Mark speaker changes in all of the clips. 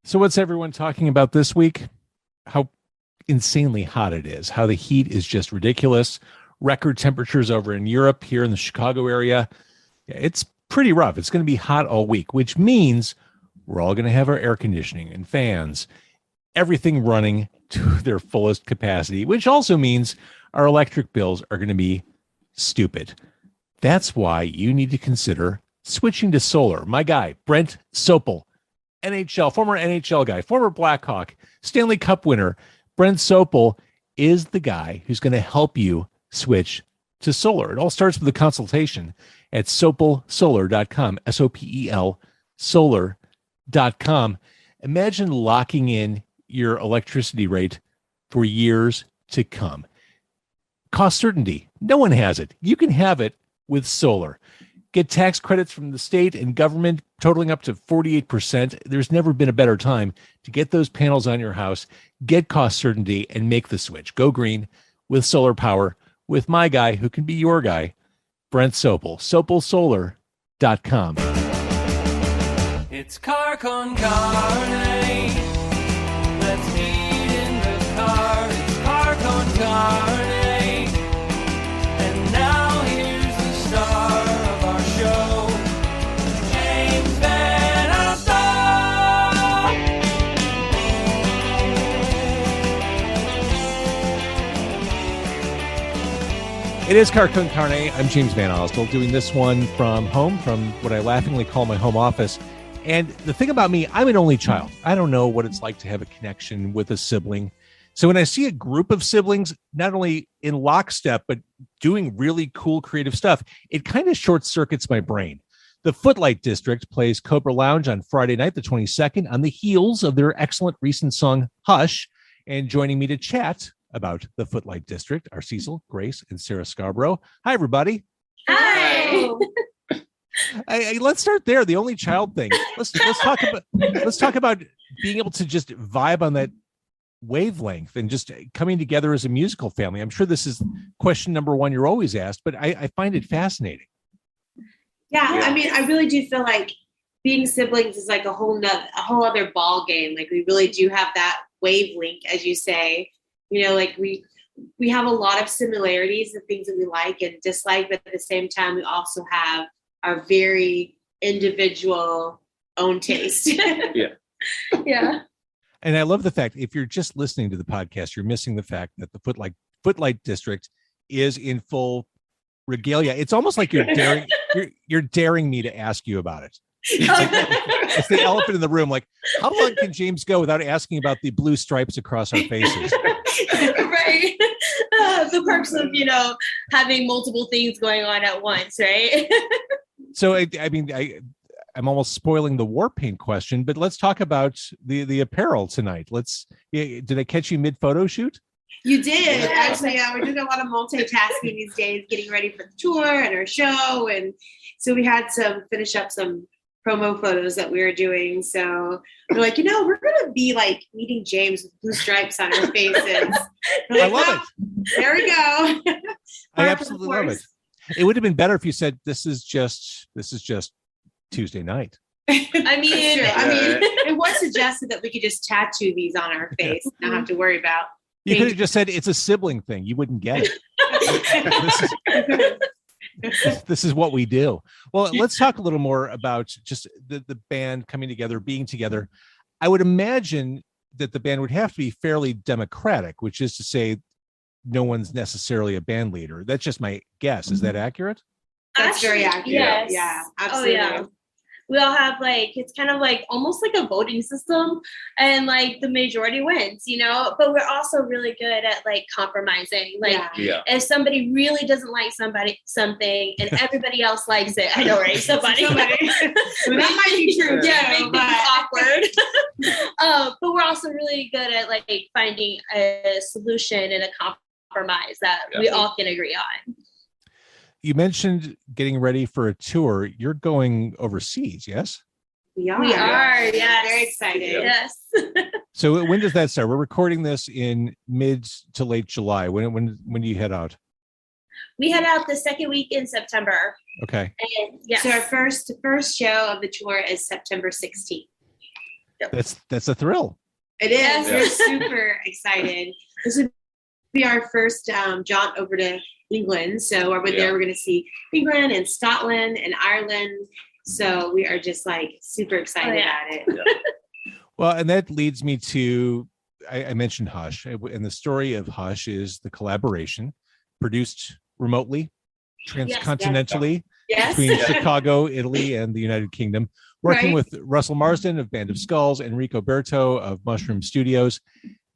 Speaker 1: So what's everyone talking about this week? How insanely hot it is, how the heat is just ridiculous. Record temperatures over in Europe, here in the Chicago area. It's pretty rough. It's going to be hot all week, which means we're all going to have our air conditioning and fans, everything running to their fullest capacity, which also means our electric bills are going to be stupid. That's why you need to consider switching to solar. My guy, Brent Sopel, former NHL guy, former Blackhawk, Stanley Cup winner, Brent Sopel is the guy who's going to help you switch to solar. It all starts with a consultation at sopelsolar.com, S-O-P-E-L, solar.com. Imagine locking in your electricity rate for years to come. Cost certainty. No one has it. You can have it with solar. Get tax credits from the state and government totaling up to 48%. There's never been a better time to get those panels on your house, get cost certainty, and make the switch. Go green with solar power with my guy who can be your guy, Brent Sopel. Sopelsolar.com.
Speaker 2: It's car con carne. Let's eat in the car. It's car con carne. And now here's the star of our show, James Van Alstyne.
Speaker 1: It is Car Con Carne. I'm James Van Alstyne, doing this one from home, from what I laughingly call my home office. And the thing about me, I'm an only child. I don't know what it's like to have a connection with a sibling. So when I see a group of siblings, not only in lockstep, but doing really cool creative stuff, it kind of short circuits my brain. The Footlight District plays Cobra Lounge on Friday night, the 22nd, on the heels of their excellent recent song, Hush. And joining me to chat about the Footlight District are Cecil, Grace, and Sarah Scarbrough. Hi, everybody.
Speaker 3: Hi.
Speaker 1: Let's start there. The only child thing. Let's talk about being able to just vibe on that wavelength and just coming together as a musical family. I'm sure this is question number one you're always asked, but I find it fascinating.
Speaker 3: Yeah, I mean, I really do feel like being siblings is like a whole other ball game. Like we really do have that wavelength, as you say. You know, like we have a lot of similarities, the things that we like and dislike, but at the same time, we also have our very individual own taste. Yeah.
Speaker 1: And I love the fact, if you're just listening to the podcast, you're missing the fact that the Footlight District is in full regalia. It's almost like you're daring me to ask you about it. It's the elephant in the room. Like, how long can James go without asking about the blue stripes across our faces?
Speaker 3: Right. The perks of, having multiple things going on at once, right?
Speaker 1: So, I'm almost spoiling the warpaint question, but let's talk about the apparel tonight. Did I catch you mid photo shoot?
Speaker 3: You did. Actually, we're doing a lot of multitasking these days, getting ready for the tour and our show. And so we had finish up some promo photos that we were doing. So we're like, we're going to be like meeting James with blue stripes on our faces.
Speaker 1: I love it.
Speaker 3: There we go.
Speaker 1: I absolutely love it. It would have been better if you said, this is just Tuesday night.
Speaker 3: I mean, it was suggested that we could just tattoo these on our face, not have to worry about.
Speaker 1: You could have just said it's a sibling thing. You wouldn't get it. This is what we do. Well, let's talk a little more about just the band coming together, being together. I would imagine that the band would have to be fairly democratic, which is to say no one's necessarily a band leader. That's just my guess. Is that accurate?
Speaker 3: That's very accurate.
Speaker 4: Yes.
Speaker 3: Yeah, absolutely.
Speaker 4: Oh, yeah. We all have it's kind of like almost like a voting system, and like the majority wins, but we're also really good at compromising. If somebody really doesn't like something and everybody else likes it, I know, right? Somebody.
Speaker 3: That might be true.
Speaker 4: Yeah, make things awkward. But we're also really good at finding a solution and a compromise that we all can agree on.
Speaker 1: You mentioned getting ready for a tour. You're going overseas, yes?
Speaker 3: We are.
Speaker 4: Yeah,
Speaker 3: very excited.
Speaker 4: Yes.
Speaker 1: So when does that start? We're recording this in mid to late July. When do you head out?
Speaker 4: We head out the second week in September.
Speaker 1: Okay.
Speaker 4: And yes.
Speaker 3: So our first show of the tour is September 16th.
Speaker 1: That's a thrill.
Speaker 3: It is.
Speaker 4: Yes.
Speaker 3: We're super excited. This would be our first jaunt over to England. So over there, we're going to see England and Scotland and Ireland. So we are just like super excited about it.
Speaker 5: Yeah.
Speaker 1: Well, and that leads me to, I mentioned Hush, and the story of Hush is the collaboration produced remotely, transcontinentally, between Chicago, Italy, and the United Kingdom, working with Russell Marsden of Band of Skulls, Enrico Berto of Mushroom Studios.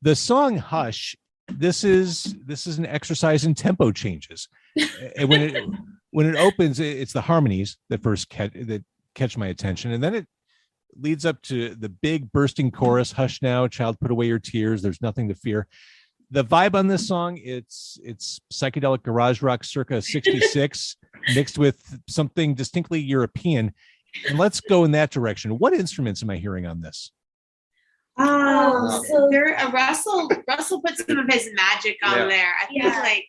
Speaker 1: The song Hush, this is an exercise in tempo changes. And when it opens, it's the harmonies that first catch my attention, and then it leads up to the big bursting chorus, Hush now, child, put away your tears, there's nothing to fear. The vibe on this song, it's psychedelic garage rock circa 66 mixed with something distinctly European. And let's go in that direction. What instruments am I hearing on this?
Speaker 3: So there, Russell put some of his magic on there. I think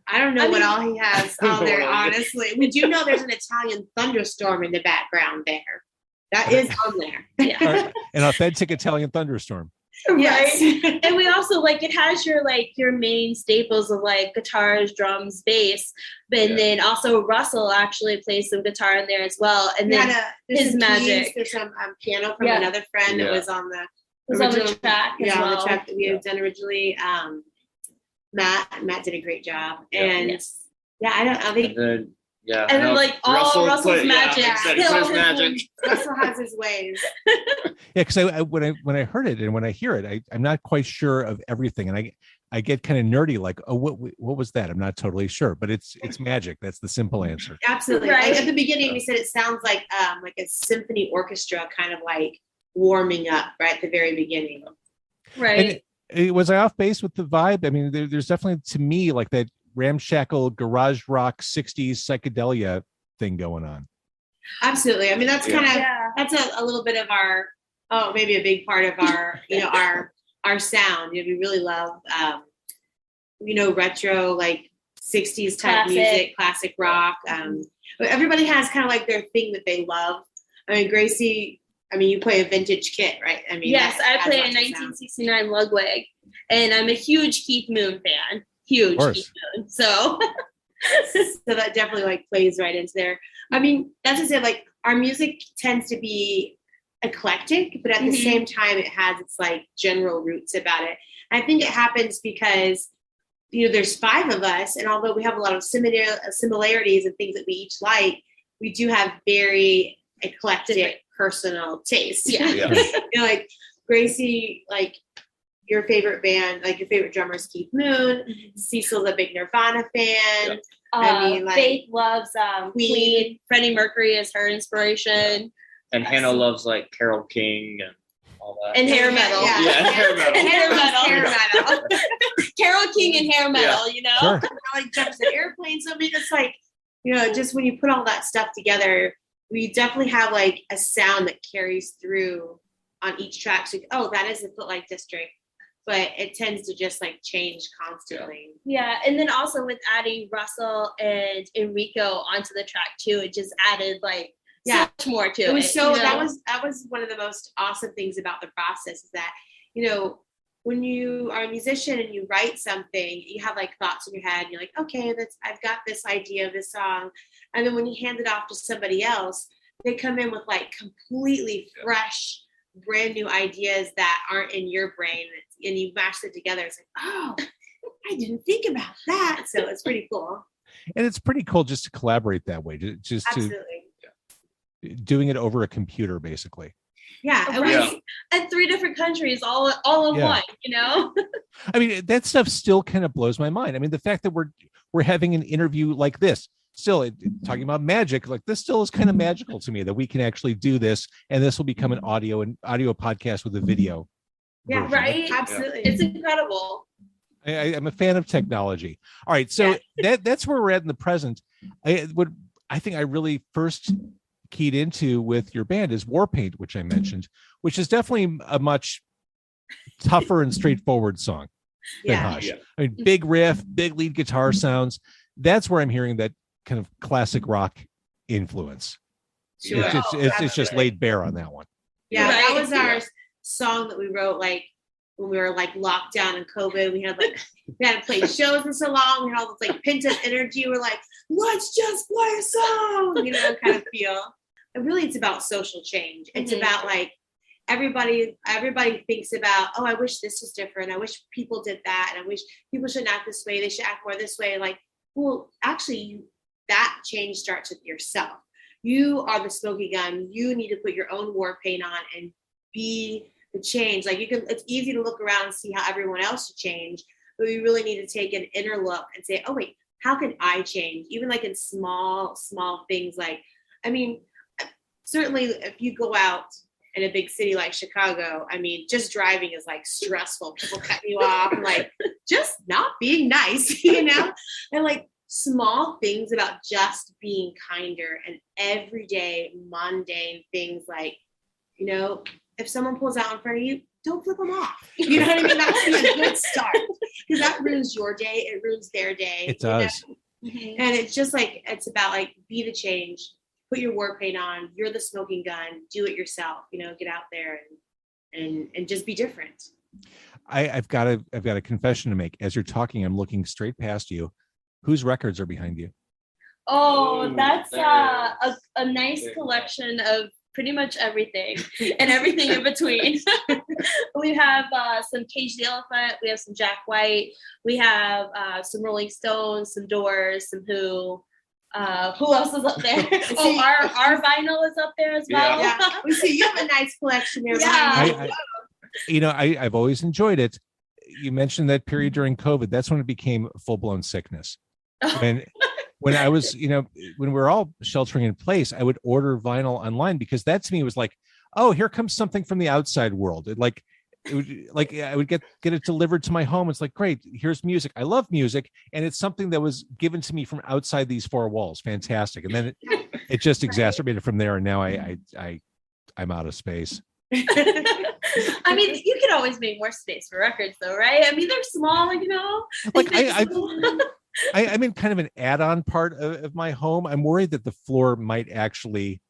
Speaker 3: I don't know what all he has on there, honestly. We do know there's an Italian thunderstorm in the background there. That is on there.
Speaker 1: Yeah. An authentic Italian thunderstorm.
Speaker 3: Yes.
Speaker 4: And we also it has your main staples of guitars, drums, bass, but then also Russell actually plays some guitar in there as well. And then his magic.
Speaker 3: There's some piano from another friend that was on the
Speaker 4: original track as well.
Speaker 3: On the track that we had done originally. Matt did a great job. And I think
Speaker 4: and then Russell's magic.
Speaker 3: Russell has his ways.
Speaker 1: Yeah, because when I heard it and when I hear it, I'm not quite sure of everything, and I get kind of nerdy, what was that? I'm not totally sure, but it's magic. That's the simple answer.
Speaker 3: Absolutely.
Speaker 4: Right.
Speaker 3: At the beginning, we said it sounds like a symphony orchestra, kind of warming up right at the very beginning.
Speaker 4: Right.
Speaker 1: Was I off base with the vibe? I mean, there's definitely, to me, that ramshackle garage rock 60s psychedelia thing going on.
Speaker 3: Absolutely. I mean, that's kind of that's a little bit of our maybe a big part of our our sound. We really love retro 60s type music, classic rock. But everybody has kind of their thing that they love. I mean, Gracie, you play a vintage kit, right? I mean,
Speaker 4: yes, I play a 1969 Ludwig, and I'm a huge Keith Moon fan. Huge Keith Moon. So
Speaker 3: that definitely plays right into there. I mean, that's to say, our music tends to be eclectic, but at the same time, it has its general roots about it. I think it happens because there's 5 of us, and although we have a lot of similarities and things that we each like, we do have very eclectic personal tastes. Gracie, your favorite band, your favorite drummer is Keith Moon. Cecil's a big Nirvana fan.
Speaker 4: Faith loves Queen. Freddie Mercury is her inspiration.
Speaker 5: And Hannah loves Carole King and all that.
Speaker 4: And hair metal.
Speaker 5: Hair metal.
Speaker 4: And hair metal. Carole King and hair metal,
Speaker 1: Sure.
Speaker 3: Jumps in airplanes. So I mean, it's just when you put all that stuff together, we definitely have a sound that carries through on each track. So, that is the Footlight District. But it tends to just change constantly.
Speaker 4: Yeah, and then also with adding Russell and Enrico onto the track too, it just added so much more to it.
Speaker 3: It was that was one of the most awesome things about the process is that when you are a musician and you write something, you have thoughts in your head, and you're okay, I've got this idea of this song, and then when you hand it off to somebody else, they come in with completely fresh, brand new ideas that aren't in your brain, and you mash it together. It's I didn't think about that. So it's pretty cool.
Speaker 1: And it's pretty cool just to collaborate that way,
Speaker 3: Absolutely.
Speaker 1: Doing it over a computer, basically.
Speaker 3: Yeah.
Speaker 4: And 3 different countries all in one,
Speaker 1: I mean, that stuff still kind of blows my mind. I mean, the fact that we're having an interview like this, still talking about magic, this still is kind of magical to me that we can actually do this, and this will become an audio podcast with a video.
Speaker 4: Yeah,
Speaker 1: version.
Speaker 4: right.
Speaker 3: Absolutely.
Speaker 4: It's incredible.
Speaker 1: I'm a fan of technology. All right. So that's where we're at in the present. I think I really first keyed into with your band is Warpaint, which I mentioned, which is definitely a much tougher and straightforward song than Hush. Yeah. I mean, big riff, big lead guitar sounds. That's where I'm hearing that kind of classic rock influence.
Speaker 3: Sure.
Speaker 1: It's just laid bare on that one.
Speaker 3: Yeah,
Speaker 4: Right.
Speaker 3: that was our song that we wrote like when we were like locked down in COVID. We had to play shows in so long. We had all this like pent up energy. We're like, let's just play a song, kind of feel. And really, it's about social change. It's about like everybody thinks about, oh, I wish this was different. I wish people did that. And I wish people shouldn't act this way. They should act more this way. Like, well, actually, that change starts with yourself. You are the smoky gun. You need to put your own war paint on and be the change. Like it's easy to look around and see how everyone else should change, but we really need to take an inner look and say, oh wait, how can I change? Even like in small things. Like, I mean, certainly if you go out in a big city like Chicago, I mean, just driving is like stressful. People cutting you off, and like just not being nice, and like small things about just being kinder and everyday mundane things like, if someone pulls out in front of you, don't flip them off. You know what I mean? That would be a good start, because that ruins your day. It ruins their day.
Speaker 1: It does.
Speaker 3: And it's just like, it's about like, be the change, put your war paint on. You're the smoking gun. Do it yourself. Get out there and just be different.
Speaker 1: I've got a confession to make. As you're talking, I'm looking straight past you. Whose records are behind you?
Speaker 4: Oh, that's a nice collection of pretty much everything and everything in between. We have some Cage the Elephant. We have some Jack White. We have some Rolling Stones, some Doors, some Who. Who else is up there? Our vinyl is up there as well.
Speaker 3: Yeah. We see you have a nice collection there.
Speaker 4: Yeah.
Speaker 1: I've always enjoyed it. You mentioned that period during COVID. That's when it became full-blown sickness. When I was, when we're all sheltering in place, I would order vinyl online, because that to me was like, oh, here comes something from the outside world. I would get it delivered to my home. It's like, great, here's music. I love music, and it's something that was given to me from outside these four walls. Fantastic. And then it just exacerbated from there, and now I'm out of space.
Speaker 4: I mean, you can always make more space for records, though, right? I mean, they're small,
Speaker 1: Like I'm in kind of an add-on part of my home. I'm worried that the floor might actually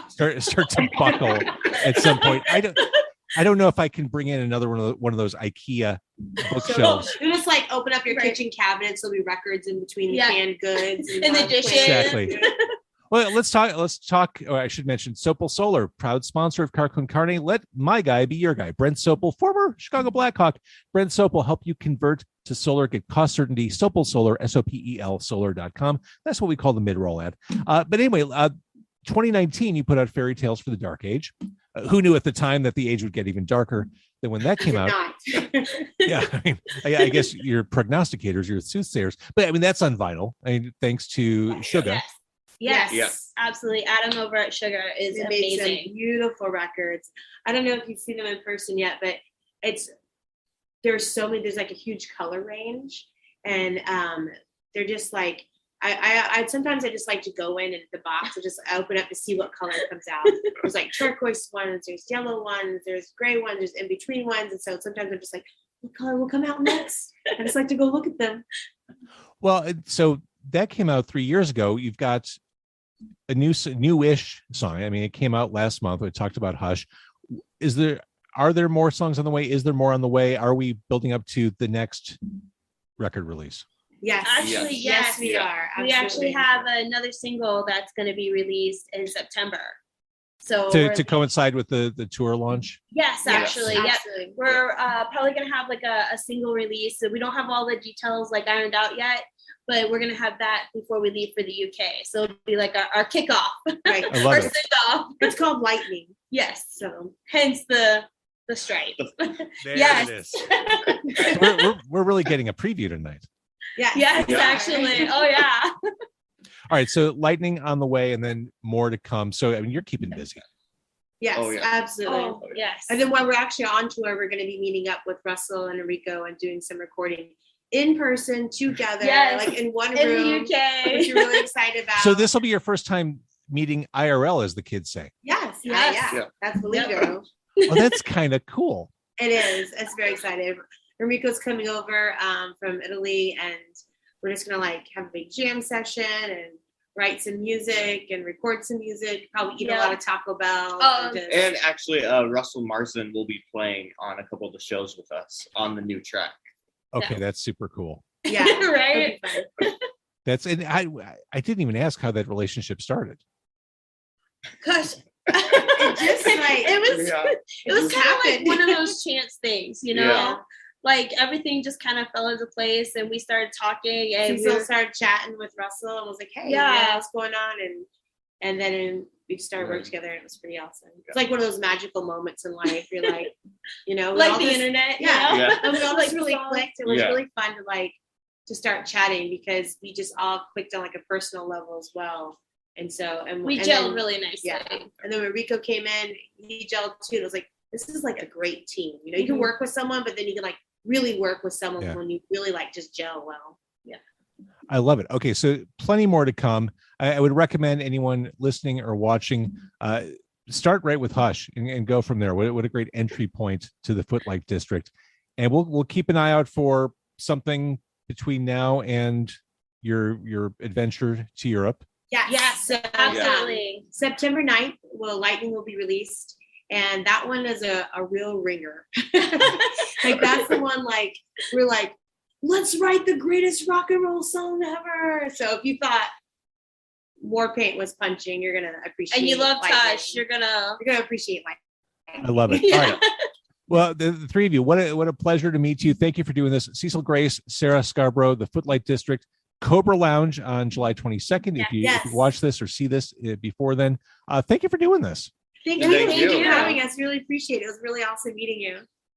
Speaker 1: start to buckle at some point. I don't know if I can bring in another one of those IKEA bookshelves.
Speaker 3: You just like open up your kitchen cabinets. There'll be records in between the canned goods
Speaker 4: and the dishes.
Speaker 1: Exactly. Well, let's talk. Or I should mention Sopel Solar, proud sponsor of Car Con Carne. Let my guy be your guy. Brent Sopel, former Chicago Blackhawk. Brent Sopel help you convert to solar, get cost certainty. Sopel Solar, SOPEL solar.com. That's what we call the mid-roll ad. But anyway, 2019, you put out Fairy Tales for the Dark Age. Who knew at the time that the age would get even darker than when that came out? Yeah, I mean, I guess you're prognosticators, you're soothsayers. But I mean, that's on vinyl. I mean, thanks to Sugar.
Speaker 4: Yes, absolutely. Adam over at Sugar is amazing.
Speaker 3: Made some beautiful records. I don't know if you've seen them in person yet, but there's so many. There's like a huge color range, and they're just like I sometimes I just like to go in and the box and just open up to see what color comes out. There's like turquoise ones, there's yellow ones, there's gray ones, there's in between ones, and so sometimes I'm just like, what color will come out next? I just like to go look at them.
Speaker 1: Well, so that came out 3 years ago. You've got a newish song. I mean, it came out last month. We talked about Hush. Are there more songs on the way? Is there more on the way? Are we building up to the next record release?
Speaker 3: Yes.
Speaker 4: Actually, yes, we are. Absolutely. We actually have another single that's going to be released in September. So
Speaker 1: to coincide with the tour launch?
Speaker 4: Yes, actually.
Speaker 3: Yes.
Speaker 4: Yep. We're probably going to have like a single release. So we don't have all the details like ironed out yet, but we're going to have that before we leave for the UK. So it'll be like our kickoff.
Speaker 3: Right.
Speaker 1: I love
Speaker 4: our
Speaker 1: it.
Speaker 4: send-off.
Speaker 3: It's called Lightning.
Speaker 4: Yes.
Speaker 3: So
Speaker 4: hence the stripe.
Speaker 1: There
Speaker 4: yes.
Speaker 1: It is. We're really getting a preview tonight.
Speaker 3: yeah.
Speaker 4: Yes, actually. Oh yeah.
Speaker 1: All right, so Lightning on the way, and then more to come. So I mean, you're keeping busy.
Speaker 3: Yes,
Speaker 5: Oh, yeah.
Speaker 3: absolutely.
Speaker 4: Oh, yes.
Speaker 3: And then while we're actually on tour, we're going to be meeting up with Russell and Enrico and doing some recording in person together, like in one
Speaker 4: in
Speaker 3: room,
Speaker 4: the UK.
Speaker 3: which you're really excited about.
Speaker 1: So this will be your first time meeting IRL, as the kids say.
Speaker 3: Yes.
Speaker 4: Yes.
Speaker 3: Yeah. That's Beligo.
Speaker 1: Oh, that's kind of cool.
Speaker 3: It is. It's very exciting. Enrico's coming over from Italy, and we're just gonna like have a big jam session, and write some music and record some music, probably eat a lot of Taco Bell.
Speaker 5: And actually, Russell Marsden will be playing on a couple of the shows with us on the new track.
Speaker 1: Okay, that's super cool.
Speaker 3: Yeah,
Speaker 4: right.
Speaker 1: That's, and I didn't even ask how that relationship started.
Speaker 4: Gosh.
Speaker 3: It just like
Speaker 4: it was kind of like one of those chance things, you know. Yeah. Like everything just kind of fell into place, and we started talking, and
Speaker 3: Cecil started chatting with Russell, and was like, "Hey, what's going on?" And then we started working together, and it was pretty awesome. It's like one of those magical moments in life. You're like, you know,
Speaker 4: like the internet,
Speaker 3: and we all just really clicked. It was really fun to start chatting because we just all clicked on like a personal level as well. And so,
Speaker 4: we gelled really nicely.
Speaker 3: Yeah. And then when Enrico came in, he gelled too. It was like, this is like a great team. You know, you can work with someone, but then you can like really work with someone when you really like just gel well. Yeah.
Speaker 1: I love it. Okay. So plenty more to come. I would recommend anyone listening or watching, start right with Hush and go from there. What a great entry point to the Footlight District. And we'll keep an eye out for something between now and your adventure to Europe.
Speaker 3: Yes,
Speaker 4: absolutely.
Speaker 3: September 9th, Lightning will be released. And that one is a real ringer. Like that's the one like, we're like, let's write the greatest rock and roll song ever. So if you thought Warpaint was punching, you're going to appreciate it.
Speaker 4: And you love Tosh, you're going to
Speaker 3: appreciate Lightning.
Speaker 1: I love it. All right. Well, the three of you, what a pleasure to meet you. Thank you for doing this. Cecil Grace, Sarah Scarbrough, the Footlight District, Cobra Lounge on July 22nd. If you watch this or see this before then, thank you for doing this.
Speaker 3: Thank you for having us. Really appreciate it. It was really awesome meeting you.